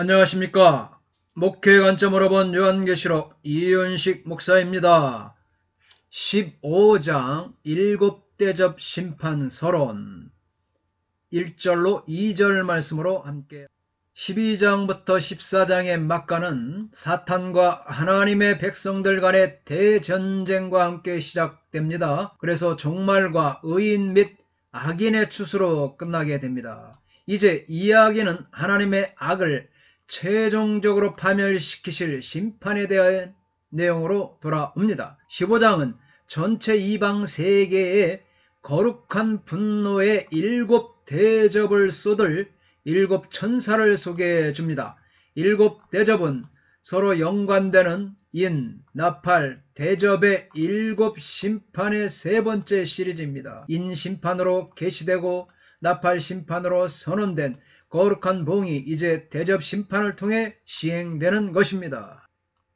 안녕하십니까. 목회 관점으로 본 요한계시록 이윤식 목사입니다. 15장 7대접 심판 서론 1절로 2절 말씀으로 함께 12장부터 14장의 막가는 사탄과 하나님의 백성들 간의 대전쟁과 함께 시작됩니다. 그래서 종말과 의인 및 악인의 추수로 끝나게 됩니다. 이제 이야기는 하나님의 악을 최종적으로 파멸시키실 심판에 대한 내용으로 돌아옵니다. 15장은 전체 이방 세계에 거룩한 분노의 7대접을 쏟을 7천사를 소개해 줍니다. 7대접은 서로 연관되는 인, 나팔, 대접의 7심판의 세 번째 시리즈입니다. 인 심판으로 계시되고 나팔 심판으로 선언된 거룩한 봉이 이제 대접 심판을 통해 시행되는 것입니다.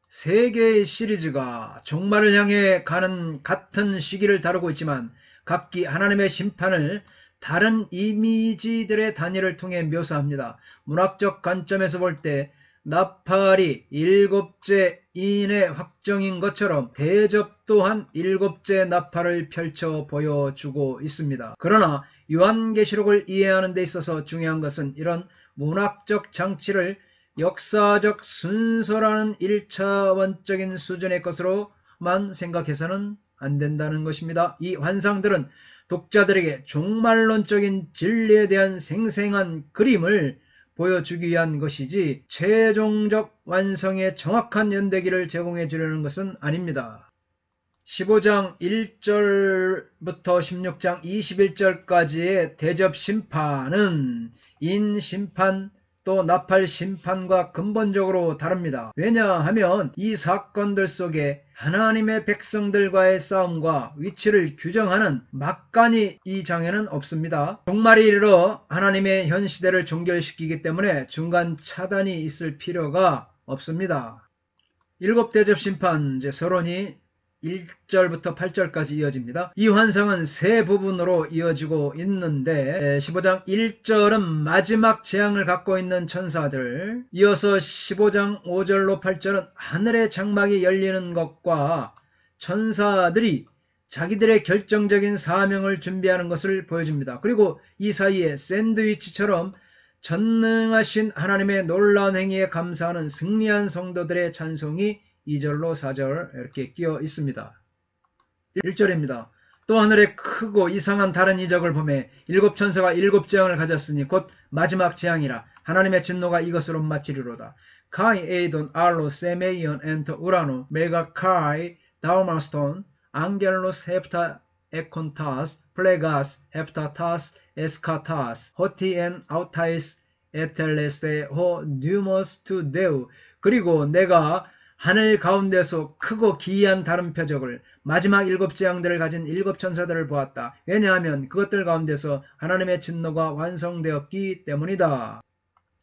세 개의 시리즈가 종말을 향해 가는 같은 시기를 다루고 있지만 각기 하나님의 심판을 다른 이미지들의 단위를 통해 묘사합니다. 문학적 관점에서 볼 때 나팔이 7째 인의 확정인 것처럼 대접 또한 7째 나팔을 펼쳐 보여주고 있습니다. 그러나 요한계시록을 이해하는 데 있어서 중요한 것은 이런 문학적 장치를 역사적 순서라는 1차원적인 수준의 것으로만 생각해서는 안 된다는 것입니다. 이 환상들은 독자들에게 종말론적인 진리에 대한 생생한 그림을 보여주기 위한 것이지 최종적 완성의 정확한 연대기를 제공해 주려는 것은 아닙니다. 15장 1절부터 16장 21절까지의 대접 심판은 인 심판 또 나팔 심판과 근본적으로 다릅니다. 왜냐하면 이 사건들 속에 하나님의 백성들과의 싸움과 위치를 규정하는 막간이 이 장에는 없습니다. 종말이 이르러 하나님의 현 시대를 종결시키기 때문에 중간 차단이 있을 필요가 없습니다. 7대접 심판 서론이 1절부터 8절까지 이어집니다. 이 환상은 세 부분으로 이어지고 있는데 15장 1절은 마지막 재앙을 갖고 있는 천사들, 이어서 15장 5절로 8절은 하늘의 장막이 열리는 것과 천사들이 자기들의 결정적인 사명을 준비하는 것을 보여줍니다. 그리고 이 사이에 샌드위치처럼 전능하신 하나님의 놀라운 행위에 감사하는 승리한 성도들의 찬송이 2절로 4절 이렇게 끼어 있습니다. 1절입니다. 또 하늘에 크고 이상한 다른 이적을 보매 7천사가 7재앙을 가졌으니 곧 마지막 재앙이라. 하나님의 진노가 이것으로 마치리로다. 카이 에이돈 알로 세메이온 엔터 우라노 메가 카이 다우마스톤 앙겔로스 헤프타 에콘타스 플레가스 헤프타타스 에스카타스 호티엔 아우타이스 에텔레스테 호 뉴머스 투 데우. 그리고 내가 하늘 가운데서 크고 기이한 다른 표적을 마지막 7재앙들을 가진 7천사들을 보았다. 왜냐하면 그것들 가운데서 하나님의 진노가 완성되었기 때문이다.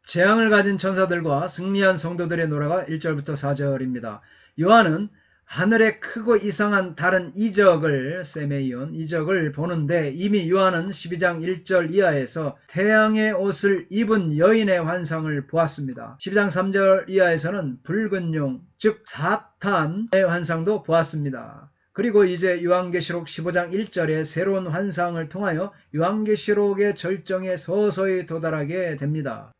재앙을 가진 천사들과 승리한 성도들의 노래가 1절부터 4절입니다. 요한은 하늘에 크고 이상한 다른 이적을 세메이온 이적을 보는데 이미 요한은 12장 1절 이하에서 태양의 옷을 입은 여인의 환상을 보았습니다. 12장 3절 이하에서는 붉은 용, 즉 사탄의 환상도 보았습니다. 그리고 이제 요한계시록 15장 1절의 새로운 환상을 통하여 요한계시록의 절정에 서서히 도달하게 됩니다.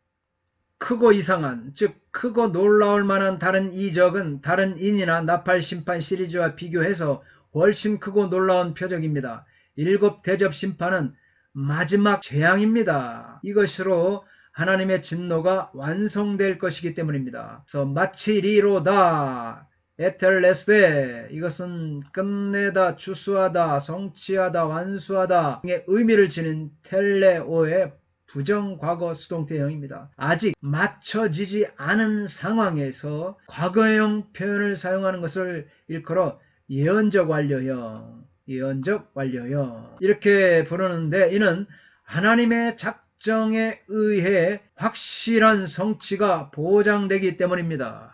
크고 이상한, 즉 크고 놀라울 만한 다른 이적은 다른 인이나 나팔 심판 시리즈와 비교해서 훨씬 크고 놀라운 표적입니다. 7대접 심판은 마지막 재앙입니다. 이것으로 하나님의 진노가 완성될 것이기 때문입니다. 그래서 마치리로다 에텔레스데, 이것은 끝내다, 추수하다, 성취하다, 완수하다 등의 의미를 지닌 텔레오의 부정과거 수동태형입니다. 아직 맞춰지지 않은 상황에서 과거형 표현을 사용하는 것을 일컬어 예언적 완료형, 예언적 완료형 이렇게 부르는데, 이는 하나님의 작정에 의해 확실한 성취가 보장되기 때문입니다.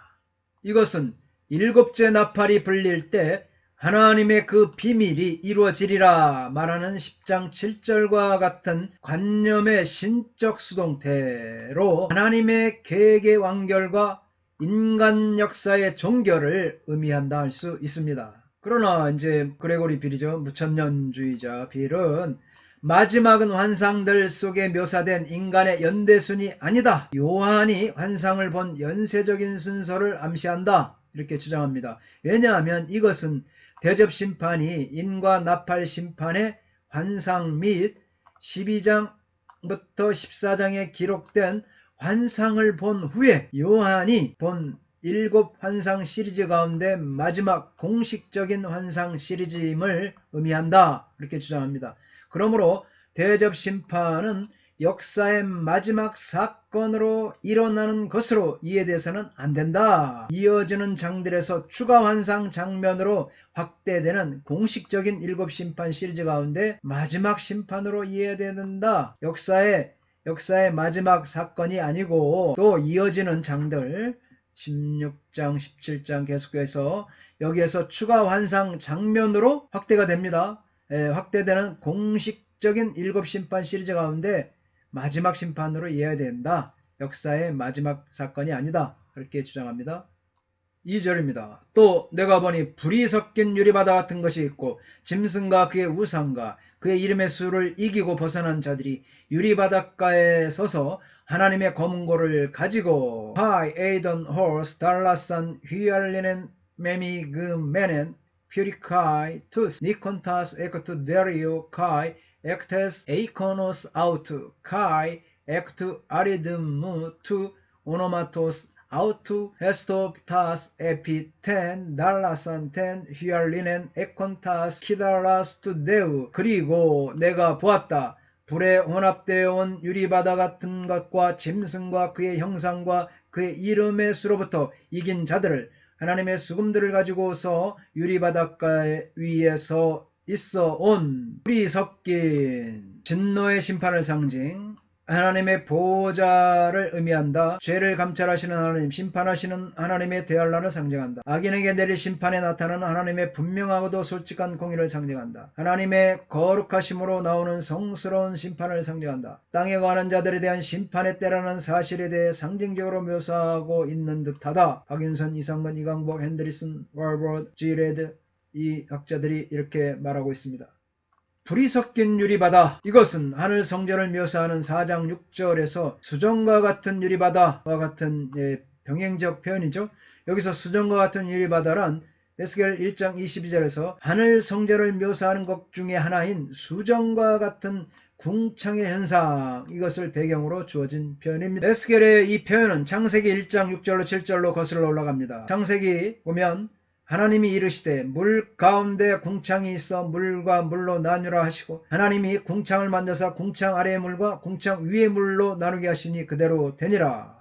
이것은 7째 나팔이 불릴 때 하나님의 그 비밀이 이루어지리라 말하는 10장 7절과 같은 관념의 신적 수동태로 하나님의 계획의 완결과 인간 역사의 종결을 의미한다 할 수 있습니다. 그러나 이제 그레고리 빌이죠. 무천년주의자 빌은 마지막은 환상들 속에 묘사된 인간의 연대순이 아니다. 요한이 환상을 본 연쇄적인 순서를 암시한다. 이렇게 주장합니다. 왜냐하면 이것은 대접심판이 인과 나팔 심판의 환상 및 12장부터 14장에 기록된 환상을 본 후에 요한이 본 7 환상 시리즈 가운데 마지막 공식적인 환상 시리즈임을 의미한다. 이렇게 주장합니다. 그러므로 대접심판은 역사의 마지막 사건으로 일어나는 것으로 이해돼서는 안 된다. 이어지는 장들에서 추가 환상 장면으로 확대되는 공식적인 7 심판 시리즈 가운데 마지막 심판으로 이해된다. 역사의 마지막 사건이 아니고 또 이어지는 장들 16장, 17장 계속해서 여기에서 추가 환상 장면으로 확대가 됩니다. 확대되는 공식적인 7 심판 시리즈 가운데 마지막 심판으로 이해해야 된다. 역사의 마지막 사건이 아니다. 그렇게 주장합니다. 2절입니다. 또 내가 보니 불이 섞인 유리바다 같은 것이 있고 짐승과 그의 우상과 그의 이름의 수를 이기고 벗어난 자들이 유리바닷가에 서서 하나님의 검은고를 가지고 하이 에이던 호스 달라산 휘알리넨 메미 그 메넨 퓨리카이 투스 니콘타스 에크투 데리오 카이 엑테스 에이코노스 아우투 카이 엑투 아리드무 투 오노마토스 아우투 헤스토타스 에피텐 달라산텐 휘알리넨 에콘타스 키달라스투 데우. 그리고 내가 보았다. 불에 혼합되어 온 유리바다 같은 것과 짐승과 그의 형상과 그의 이름의 수로부터 이긴 자들을 하나님의 수금들을 가지고서 유리바닷가 위에서 있어 온 불이 섞인 진노의 심판을 상징 하나님의 보호자를 의미한다. 죄를 감찰하시는 하나님, 심판하시는 하나님의 대환란을 상징한다. 악인에게 내릴 심판에 나타나는 하나님의 분명하고도 솔직한 공의를 상징한다. 하나님의 거룩하심으로 나오는 성스러운 심판을 상징한다. 땅에 관한 자들에 대한 심판의 때라는 사실에 대해 상징적으로 묘사하고 있는 듯하다. 박윤선, 이상건, 이강복, 핸드리슨, 월버드, 지레드 이 학자들이 이렇게 말하고 있습니다. 불이 섞인 유리바다, 이것은 하늘 성전을 묘사하는 4장 6절에서 수정과 같은 유리바다와 같은 병행적 표현이죠. 여기서 수정과 같은 유리바다란 에스겔 1장 22절에서 하늘 성전을 묘사하는 것 중에 하나인 수정과 같은 궁창의 현상, 이것을 배경으로 주어진 표현입니다. 에스겔의 이 표현은 창세기 1장 6절로 7절로 거슬러 올라갑니다. 창세기 보면 하나님이 이르시되 물 가운데 궁창이 있어 물과 물로 나누라 하시고 하나님이 궁창을 만드사 궁창 아래의 물과 궁창 위의 물로 나누게 하시니 그대로 되니라.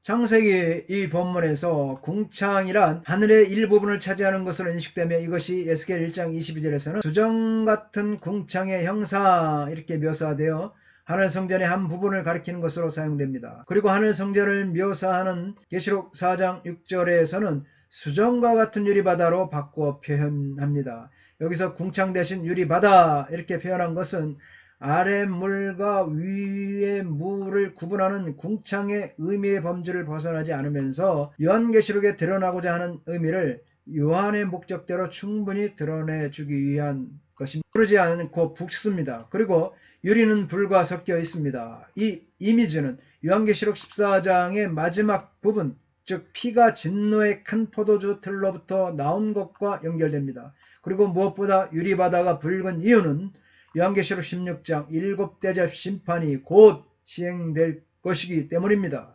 창세기 이 본문에서 궁창이란 하늘의 일부분을 차지하는 것으로 인식되며 이것이 에스겔 1장 22절에서는 수정 같은 궁창의 형상 이렇게 묘사되어 하늘 성전의 한 부분을 가리키는 것으로 사용됩니다. 그리고 하늘 성전을 묘사하는 계시록 4장 6절에서는 수정과 같은 유리바다로 바꾸어 표현합니다. 여기서 궁창 대신 유리바다 이렇게 표현한 것은 아래 물과 위의 물을 구분하는 궁창의 의미의 범주를 벗어나지 않으면서 요한계시록에 드러나고자 하는 의미를 요한의 목적대로 충분히 드러내주기 위한 것입니다. 흐르지 않고 붓습니다. 그리고 유리는 불과 섞여 있습니다. 이 이미지는 요한계시록 14장의 마지막 부분, 즉 피가 진노의 큰 포도주 틀로부터 나온 것과 연결됩니다. 그리고 무엇보다 유리바다가 붉은 이유는 요한계시록 16장 7대접 심판이 곧 시행될 것이기 때문입니다.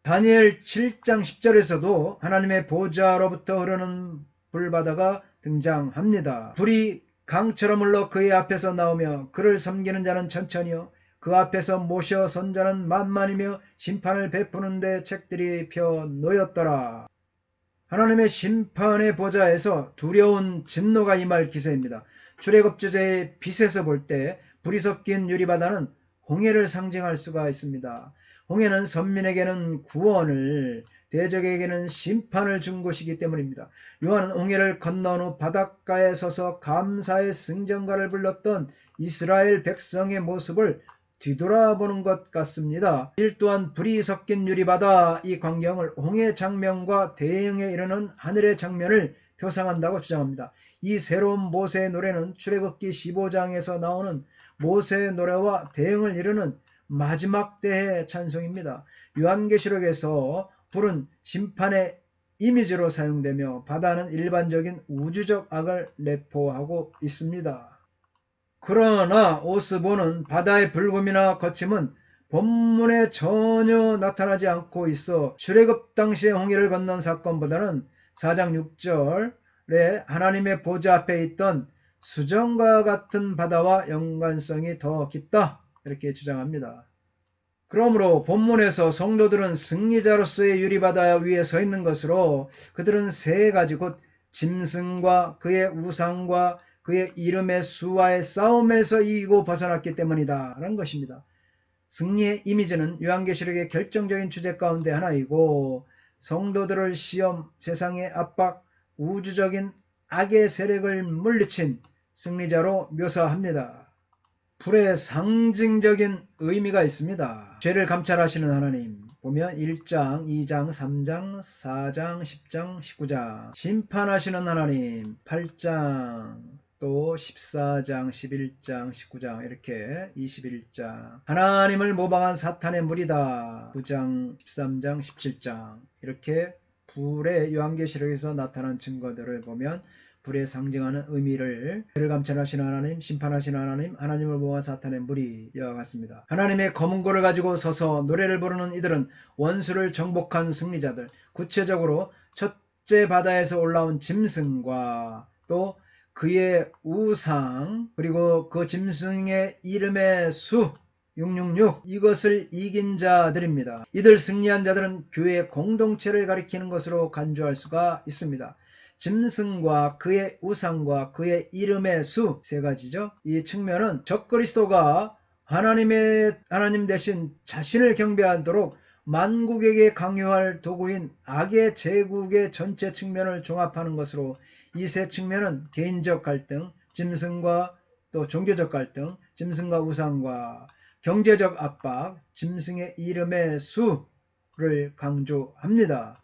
다니엘 7장 10절에서도 하나님의 보좌로부터 흐르는 불바다가 등장합니다. 불이 강처럼 흘러 그의 앞에서 나오며 그를 섬기는 자는 천천히요 그 앞에서 모셔 선자는 만만이며 심판을 베푸는 데 책들이 펴 놓였더라. 하나님의 심판의 보좌에서 두려운 진노가 임할 기세입니다. 출애굽주제의 빛에서 볼 때 불이 섞인 유리바다는 홍해를 상징할 수가 있습니다. 홍해는 선민에게는 구원을, 대적에게는 심판을 준 것이기 때문입니다. 요한은 홍해를 건너온 후 바닷가에 서서 감사의 승전가를 불렀던 이스라엘 백성의 모습을 뒤돌아보는 것 같습니다. 일 또한 불이 섞인 유리바다, 이 광경을 홍해 장면과 대응에 이르는 하늘의 장면을 표상한다고 주장합니다. 이 새로운 모세의 노래는 출애굽기 15장에서 나오는 모세의 노래와 대응을 이루는 마지막 때의 찬송입니다. 요한계시록에서 불은 심판의 이미지로 사용되며 바다는 일반적인 우주적 악을 내포하고 있습니다. 그러나 오스보는 바다의 불금이나 거침은 본문에 전혀 나타나지 않고 있어 출애굽 당시의 홍해를 건넌 사건보다는 4장 6절에 하나님의 보좌 앞에 있던 수정과 같은 바다와 연관성이 더 깊다, 이렇게 주장합니다. 그러므로 본문에서 성도들은 승리자로서의 유리바다 위에 서 있는 것으로 그들은 세 가지 곧 짐승과 그의 우상과 그의 이름의 수와의 싸움에서 이기고 벗어났기 때문이다 라는 것입니다. 승리의 이미지는 요한계시록의 결정적인 주제 가운데 하나이고 성도들을 시험, 세상의 압박, 우주적인 악의 세력을 물리친 승리자로 묘사합니다. 불의 상징적인 의미가 있습니다. 죄를 감찰하시는 하나님, 보면 1장, 2장, 3장, 4장, 10장, 19장. 심판하시는 하나님, 8장, 또 14장, 11장, 19장, 이렇게 21장. 하나님을 모방한 사탄의 무리다, 9장, 13장, 17장. 이렇게 불의 요한계시록에서 나타난 증거들을 보면 불에 상징하는 의미를 죄를 감찰하시는 하나님, 심판하시는 하나님, 하나님을 모방한 사탄의 무리 이와 같습니다. 하나님의 검은 고를 가지고 서서 노래를 부르는 이들은 원수를 정복한 승리자들, 구체적으로 첫째 바다에서 올라온 짐승과 또 그의 우상, 그리고 그 짐승의 이름의 수 666, 이것을 이긴 자들입니다. 이들 승리한 자들은 교회 공동체를 가리키는 것으로 간주할 수가 있습니다. 짐승과 그의 우상과 그의 이름의 수, 세 가지죠. 이 측면은 적그리스도가 하나님 대신 자신을 경배하도록 만국에게 강요할 도구인 악의 제국의 전체 측면을 종합하는 것으로 이 세 측면은 개인적 갈등, 짐승과 또 종교적 갈등, 짐승과 우상과 경제적 압박, 짐승의 이름의 수를 강조합니다.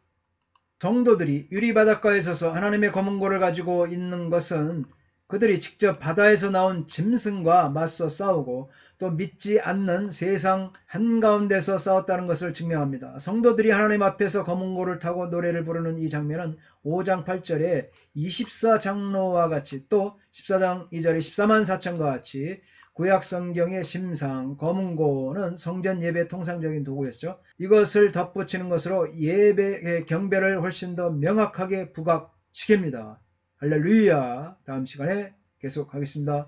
성도들이 유리바닷가에 서서 하나님의 검은 고를 가지고 있는 것은 그들이 직접 바다에서 나온 짐승과 맞서 싸우고 또 믿지 않는 세상 한가운데서 싸웠다는 것을 증명합니다. 성도들이 하나님 앞에서 검은 고를 타고 노래를 부르는 이 장면은 5장 8절에 24장로와 같이 또 14장 2절에 14만 4천과 같이 구약 성경의 심상, 검은고는 성전 예배 통상적인 도구였죠. 이것을 덧붙이는 것으로 예배의 경배를 훨씬 더 명확하게 부각시킵니다. 할렐루야. 다음 시간에 계속하겠습니다.